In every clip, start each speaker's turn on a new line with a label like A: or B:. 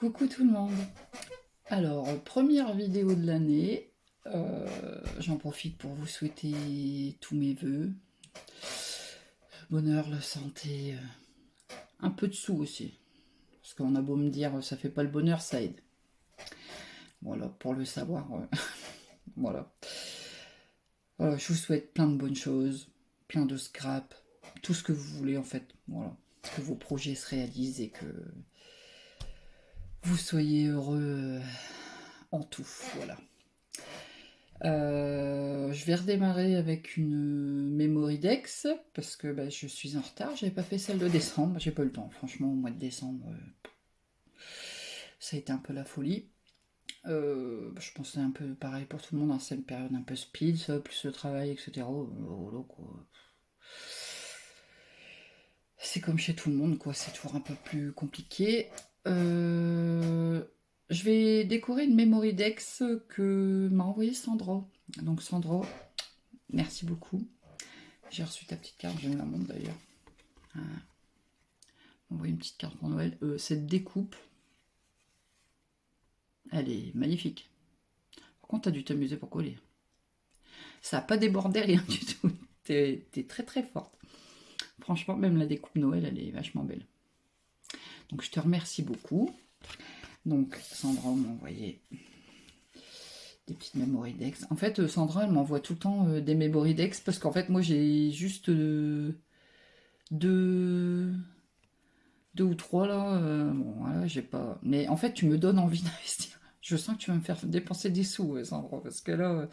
A: Coucou tout le monde. Alors, première vidéo de l'année. J'en profite pour vous souhaiter tous mes vœux. Bonheur, la santé, un peu de sous aussi. Parce qu'on a beau me dire ça fait pas le bonheur, ça aide. Voilà, pour le savoir. Voilà. Voilà, je vous souhaite plein de bonnes choses, plein de scrap, tout ce que vous voulez en fait. Voilà. Que vos projets se réalisent et que vous soyez heureux en tout. Voilà. Je vais redémarrer avec une Memory Dex parce que je suis en retard. J'avais pas fait celle de décembre. J'ai pas eu le temps. Franchement, au mois de décembre, ça a été un peu la folie. Je pense que c'est un peu pareil pour tout le monde. Hein. C'est une période un peu speed, ça, plus le travail, etc. Voilà, quoi. C'est comme chez tout le monde, quoi. C'est toujours un peu plus compliqué. Je vais décorer une Memory Dex que m'a envoyé Sandro. Donc Sandro, merci beaucoup. J'ai reçu ta petite carte, je me la montre d'ailleurs. On voit une petite carte pour Noël. Cette découpe, elle est magnifique. Par contre, t'as dû t'amuser pour coller. Ça n'a pas débordé, rien du tout. T'es très très forte. Franchement, même la découpe Noël, elle est vachement belle. Donc je te remercie beaucoup. Donc Sandra m'a envoyé des petites Memory Dex. En fait, Sandra, elle m'envoie tout le temps des Memory Dex parce qu'en fait, moi, j'ai juste deux ou trois là. Bon, voilà, j'ai pas. Mais en fait, tu me donnes envie d'investir. Je sens que tu vas me faire dépenser des sous, Sandra, parce que là,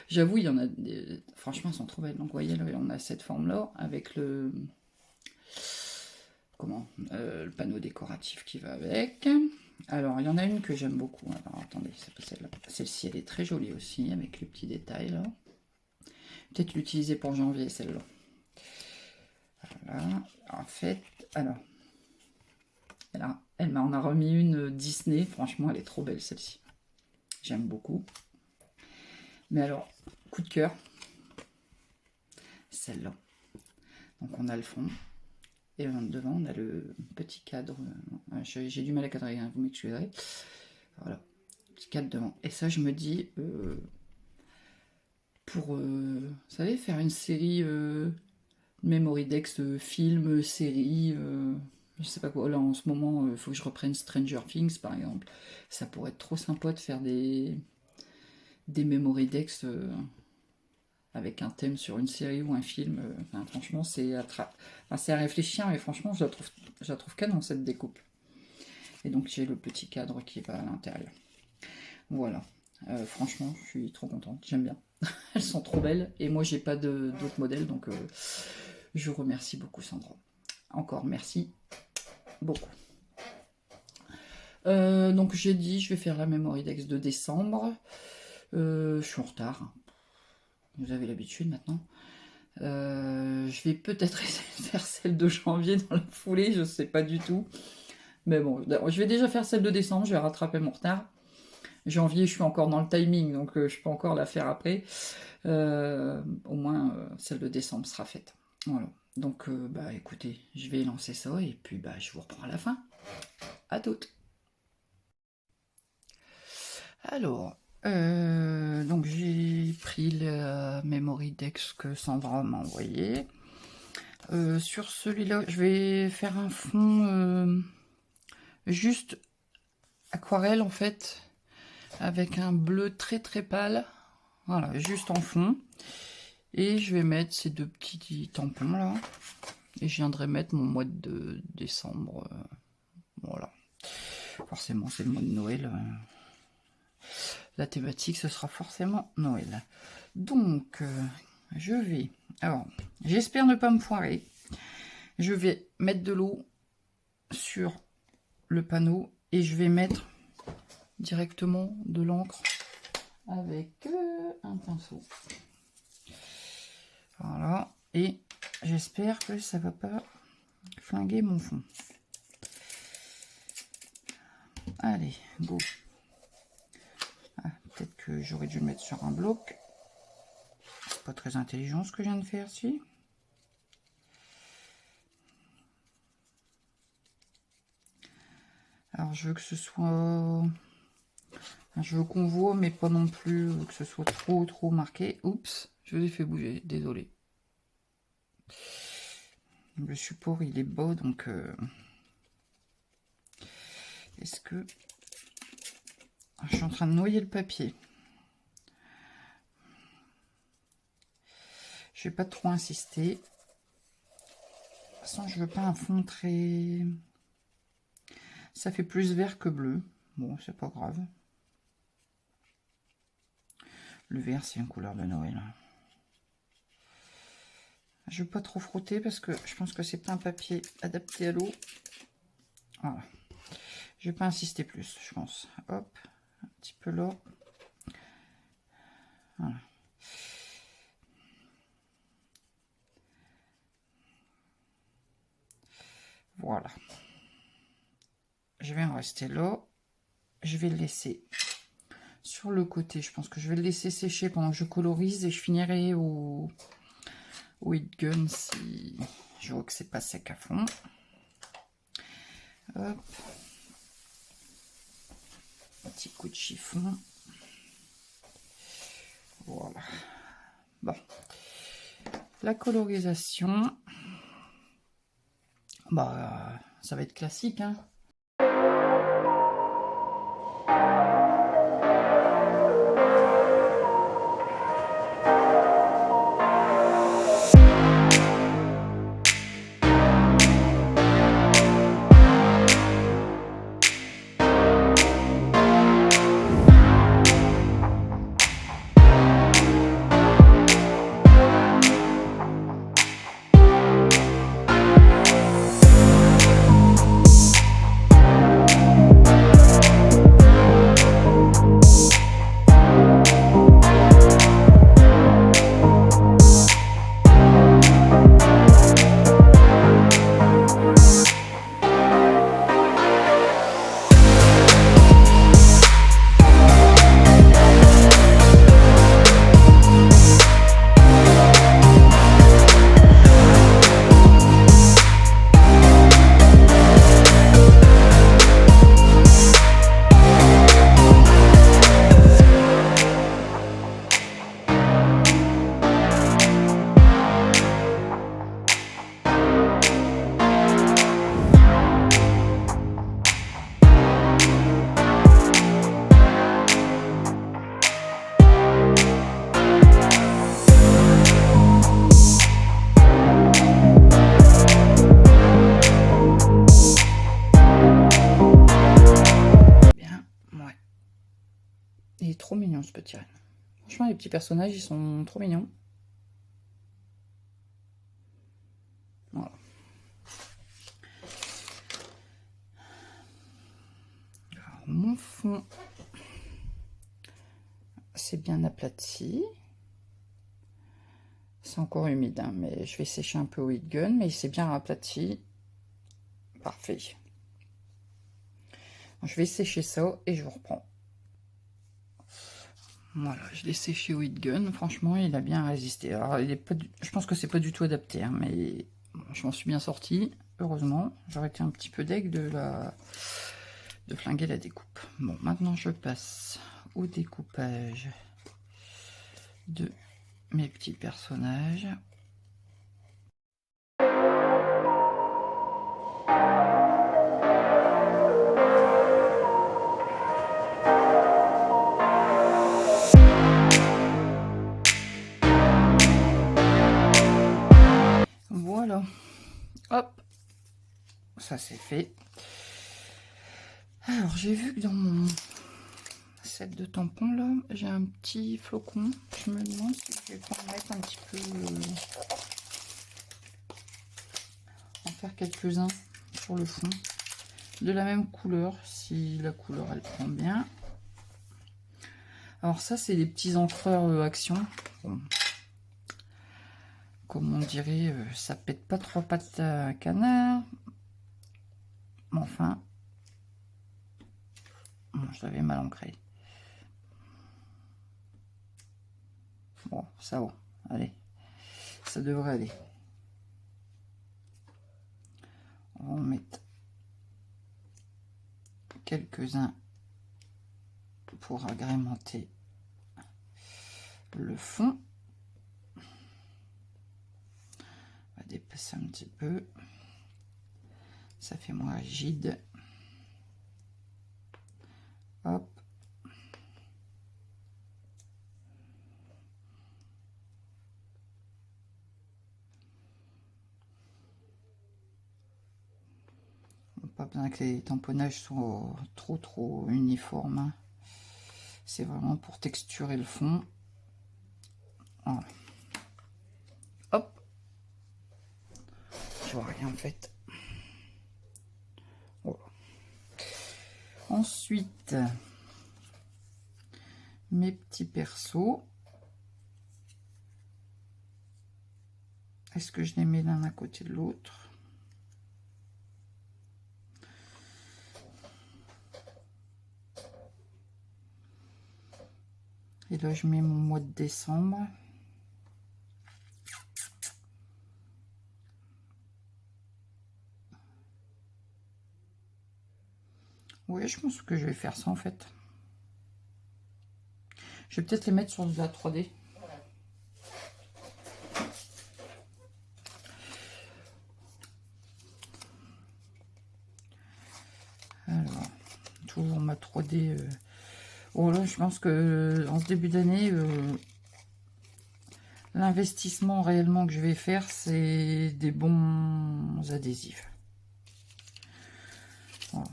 A: j'avoue, il y en a des. Franchement, elles sont trop belles. Donc, vous voyez, là, on a cette forme-là avec le. Comment le panneau décoratif qui va avec. Alors, il y en a une que j'aime beaucoup. Alors, attendez, c'est pas celle-là. Celle-ci, elle est très jolie aussi, avec les petits détails, là. Peut-être l'utiliser pour janvier, celle-là. Voilà. En fait, alors, elle m'en a remis une Disney. Franchement, elle est trop belle, celle-ci. J'aime beaucoup. Mais alors, coup de cœur, celle-là. Donc, on a le fond. Et devant, on a le petit cadre. J'ai du mal à cadrer, hein, vous m'excuserez. Voilà, petit cadre devant. Et ça, je me dis, pour, vous savez, faire une série Memory Dex, film, série, je sais pas quoi. Là, en ce moment, il faut que je reprenne Stranger Things, par exemple. Ça pourrait être trop sympa de faire des Memory Dex avec un thème sur une série ou un film. Enfin, franchement, c'est à réfléchir, mais franchement, je la trouve canon, cette découpe. Et donc, j'ai le petit cadre qui va à l'intérieur. Voilà. Franchement, je suis trop contente. J'aime bien. Elles sont trop belles. Et moi, j'ai pas d'autres modèles, donc je vous remercie beaucoup, Sandra. Encore merci beaucoup. Donc, j'ai dit, je vais faire la Memory Dex de décembre. Je suis en retard. Vous avez l'habitude maintenant. Je vais peut-être essayer de faire celle de janvier dans la foulée, je sais pas du tout. Mais bon, je vais déjà faire celle de décembre, je vais rattraper mon retard. Janvier, je suis encore dans le timing, donc je peux encore la faire après. Au moins, celle de décembre sera faite. Voilà. Donc, écoutez, je vais lancer ça et puis je vous reprends à la fin. À toutes. Alors, donc j'ai pris la Memory Dex que Sandra m'a envoyé. Sur celui-là, je vais faire un fond juste aquarelle en fait, avec un bleu très très pâle. Voilà, juste en fond. Et je vais mettre ces deux petits tampons là. Et je viendrai mettre mon mois de décembre. Voilà. Forcément, c'est le mois de Noël. La thématique, ce sera forcément Noël. Donc, je vais... Alors, j'espère ne pas me foirer. Je vais mettre de l'eau sur le panneau et je vais mettre directement de l'encre avec un pinceau. Voilà. Et j'espère que ça va pas flinguer mon fond. Allez, go. Ah, peut-être que j'aurais dû le mettre sur un bloc. C'est pas très intelligent ce que je viens de faire, si. Alors je veux que ce soit... Je veux qu'on voit, mais pas non plus que ce soit trop marqué. Oups, je l'ai fait bouger, désolé. Le support il est bas, donc est-ce que... Je suis en train de noyer le papier. Je vais pas trop insister. De toute façon, je veux pas un fond très... Ça fait plus vert que bleu. Bon, c'est pas grave. Le vert, c'est une couleur de Noël. Je veux pas trop frotter parce que je pense que c'est pas un papier adapté à l'eau. Voilà. Je vais pas insister plus, je pense. Hop, un petit peu là. Voilà. Voilà. Je vais en rester là. Je vais le laisser sur le côté. Je pense que je vais le laisser sécher pendant que je colorise et je finirai au heat gun si je vois que c'est pas sec à fond. Hop. Un petit coup de chiffon. Voilà. Bon. La colorisation. Bah, ça va être classique, hein. Il est trop mignon ce petit renne. Franchement, les petits personnages, ils sont trop mignons. Voilà. Alors, mon fond, c'est bien aplati. C'est encore humide, hein, mais je vais sécher un peu au heat gun, mais il s'est bien aplati. Parfait. Je vais sécher ça et je vous reprends. Voilà, je l'ai séché au heat gun. Franchement, il a bien résisté. Alors, il est pas je pense que c'est pas du tout adapté, hein, mais bon, je m'en suis bien sorti. Heureusement, j'aurais été un petit peu deg de flinguer la découpe. Bon, maintenant je passe au découpage de mes petits personnages. Voilà, hop, ça c'est fait. Alors j'ai vu que dans mon set de tampons là, j'ai un petit flocon. Je me demande si je vais pas en mettre un petit peu, en faire quelques-uns sur le fond, de la même couleur, si la couleur elle prend bien. Alors ça c'est des petits encreurs Action. Bon. Comme on dirait, ça pète pas trois pattes à canard. Mais enfin, bon, je l'avais mal ancré. Bon, ça va. Allez, ça devrait aller. On va en mettre quelques-uns pour agrémenter le fond. On va dépasser un petit peu. Ça fait moins rigide. Hop. Pas besoin que les tamponnages soient trop uniformes, hein. C'est vraiment pour texturer le fond. Voilà. Hop. Je vois rien en fait. Voilà. Ensuite, mes petits persos. Est-ce que je les mets l'un à côté de l'autre? Et là, je mets mon mois de décembre. Oui, je pense que je vais faire ça en fait. Je vais peut-être les mettre sur de la 3D. Alors, toujours ma 3D. Oh là, je pense que en ce début d'année, l'investissement réellement que je vais faire, c'est des bons adhésifs. Voilà.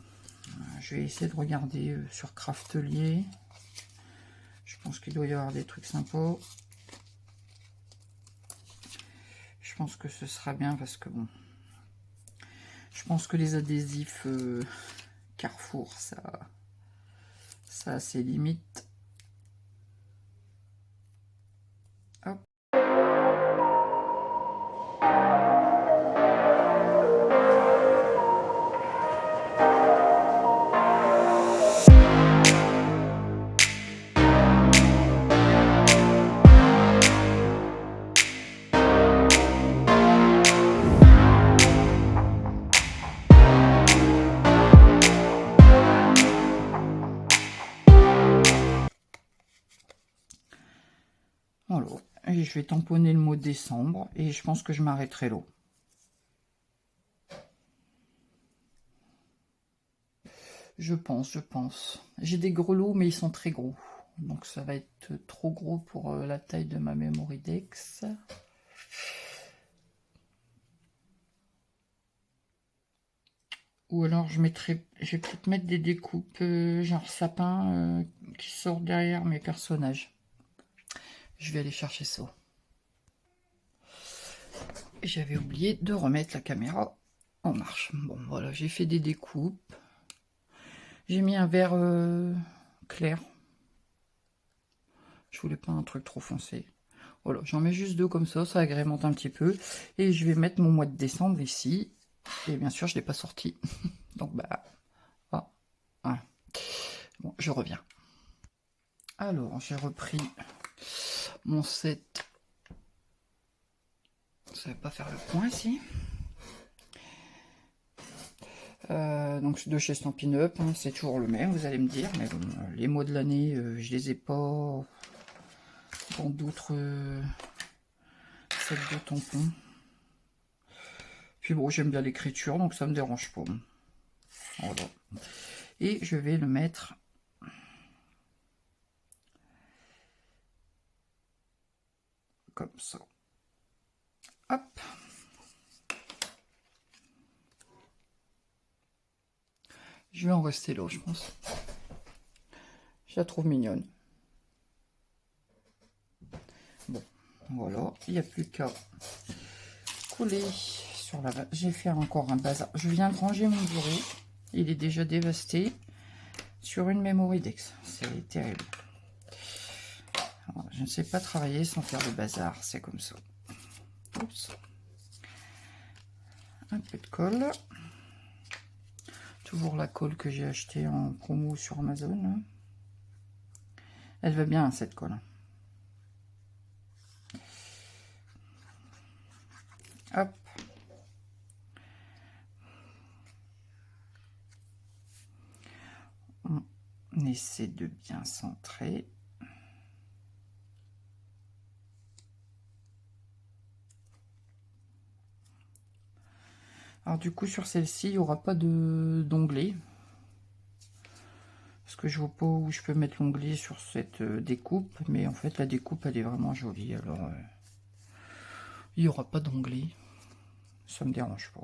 A: Je vais essayer de regarder sur Craftelier. Je pense qu'il doit y avoir des trucs sympas. Je pense que ce sera bien parce que bon, je pense que les adhésifs Carrefour, ça a ses limites. Hop. Voilà. Et je vais tamponner le mot décembre et je pense que je m'arrêterai là. Je pense. J'ai des grelots, mais ils sont très gros. Donc ça va être trop gros pour la taille de ma Memoridex. Ou alors je vais peut-être mettre des découpes genre sapin qui sortent derrière mes personnages. Je vais aller chercher ça. J'avais oublié de remettre la caméra en marche. Bon voilà, j'ai fait des découpes. J'ai mis un vert clair. Je voulais pas un truc trop foncé. Voilà, j'en mets juste deux comme ça agrémente un petit peu. Et je vais mettre mon mois de décembre ici. Et bien sûr, je ne l'ai pas sorti. Donc, bah, voilà. Bon, je reviens. Alors, j'ai repris mon set. Ça ne va pas faire le point ici. Donc, de chez Stampin' Up, hein, c'est toujours le même, vous allez me dire. Mais bon, les mots de l'année, je les ai pas dans d'autres sets de tampons. Puis bon, j'aime bien l'écriture, donc ça me dérange pas. Voilà. Et je vais le mettre comme ça. Hop. Je vais en rester là, je pense. Je la trouve mignonne. Bon, voilà. Il n'y a plus qu'à coller sur la base. J'ai fait encore un bazar. Je viens de ranger mon bureau. Il est déjà dévasté sur une Memoridex. C'est terrible. Alors, je ne sais pas travailler sans faire de bazar. C'est comme ça. Oups. Un peu de colle. Toujours la colle que j'ai achetée en promo sur Amazon. Elle va bien, cette colle. Hop. On essaie de bien centrer. Alors du coup, sur celle-ci, il n'y aura pas d'onglet. Parce que je vois pas où je peux mettre l'onglet sur cette découpe. Mais en fait, la découpe, elle est vraiment jolie. Alors, il n'y aura pas d'onglet. Ça me dérange pas.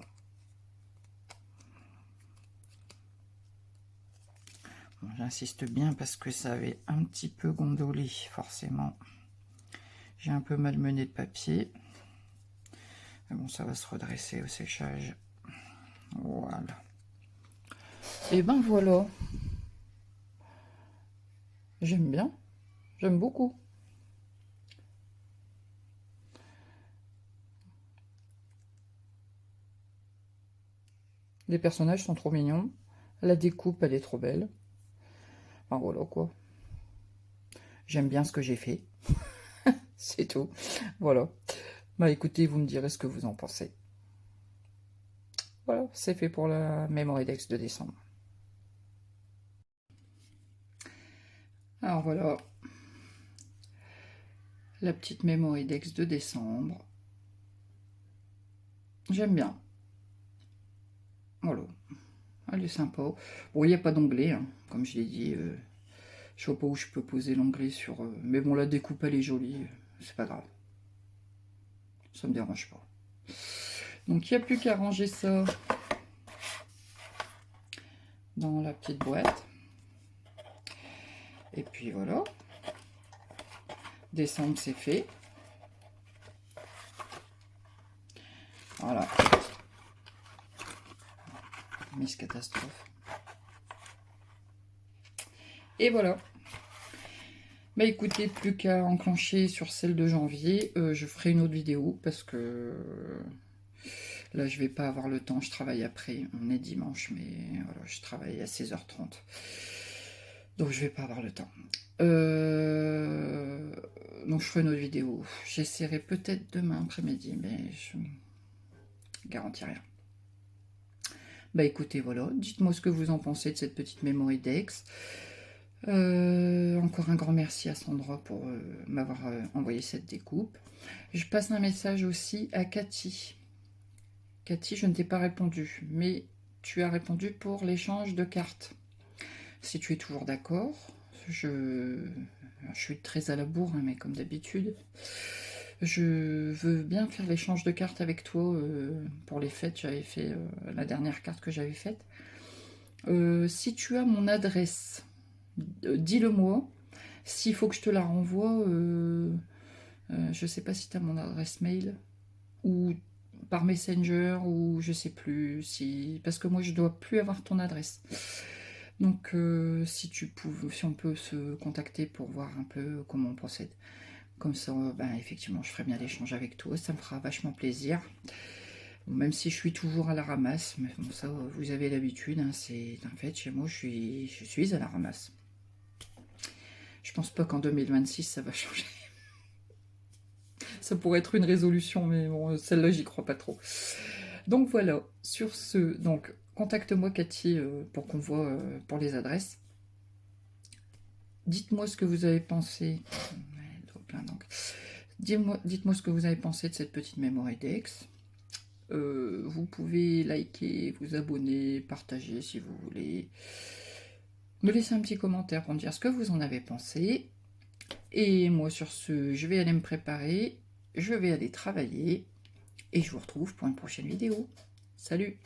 A: Bon, j'insiste bien parce que ça avait un petit peu gondolé, forcément. J'ai un peu malmené le papier. Mais bon, ça va se redresser au séchage. Voilà. Et ben voilà. J'aime bien. J'aime beaucoup. Les personnages sont trop mignons. La découpe, elle est trop belle. Enfin voilà quoi. J'aime bien ce que j'ai fait. C'est tout. Voilà. Bah écoutez, vous me direz ce que vous en pensez. Voilà, c'est fait pour la Memory Dex de décembre. Alors voilà. La petite Memory Dex de décembre. J'aime bien. Voilà. Elle est sympa. Bon, il n'y a pas d'onglet, hein, comme je l'ai dit. Je vois pas où je peux poser l'onglet sur... mais bon, la découpe, elle est jolie. C'est pas grave. Ça me dérange pas. Donc, il n'y a plus qu'à ranger ça dans la petite boîte. Et puis, voilà. Décembre, c'est fait. Voilà. Miss Catastrophe. Et voilà. Bah écoutez, plus qu'à enclencher sur celle de janvier. Je ferai une autre vidéo parce que là je vais pas avoir le temps. Je travaille après. On est dimanche, mais voilà, je travaille à 16h30. Donc je vais pas avoir le temps. Donc je ferai une autre vidéo. J'essaierai peut-être demain après-midi, mais je garantis rien. Bah écoutez, voilà. Dites-moi ce que vous en pensez de cette petite Memory Dex. Encore un grand merci à Sandra pour m'avoir envoyé cette découpe. Je passe un message aussi à Cathy. Cathy, je ne t'ai pas répondu, mais tu as répondu pour l'échange de cartes. Si tu es toujours d'accord, je suis très à la bourre, hein, mais comme d'habitude, je veux bien faire l'échange de cartes avec toi pour les fêtes. J'avais fait la dernière carte que j'avais faite. Si tu as mon adresse, dis-le-moi. S'il faut que je te la renvoie, je sais pas si tu as mon adresse mail ou par Messenger ou je sais plus si parce que moi je dois plus avoir ton adresse. Donc si on peut se contacter pour voir un peu comment on procède. Comme ça, ben, effectivement, je ferai bien l'échange avec toi, ça me fera vachement plaisir. Bon, même si je suis toujours à la ramasse, mais bon, ça vous avez l'habitude, hein, c'est en fait chez moi je suis à la ramasse. Je pense pas qu'en 2026 ça va changer. Ça pourrait être une résolution, mais bon, celle-là j'y crois pas trop. Donc voilà, sur ce, donc contacte-moi Cathy pour qu'on voit pour les adresses. Dites-moi ce que vous avez pensé. Dites-moi ce que vous avez pensé de cette petite Memory Dex. Vous pouvez liker, vous abonner, partager si vous voulez. Me laisser un petit commentaire pour me dire ce que vous en avez pensé. Et moi sur ce, je vais aller me préparer, je vais aller travailler et je vous retrouve pour une prochaine vidéo. Salut!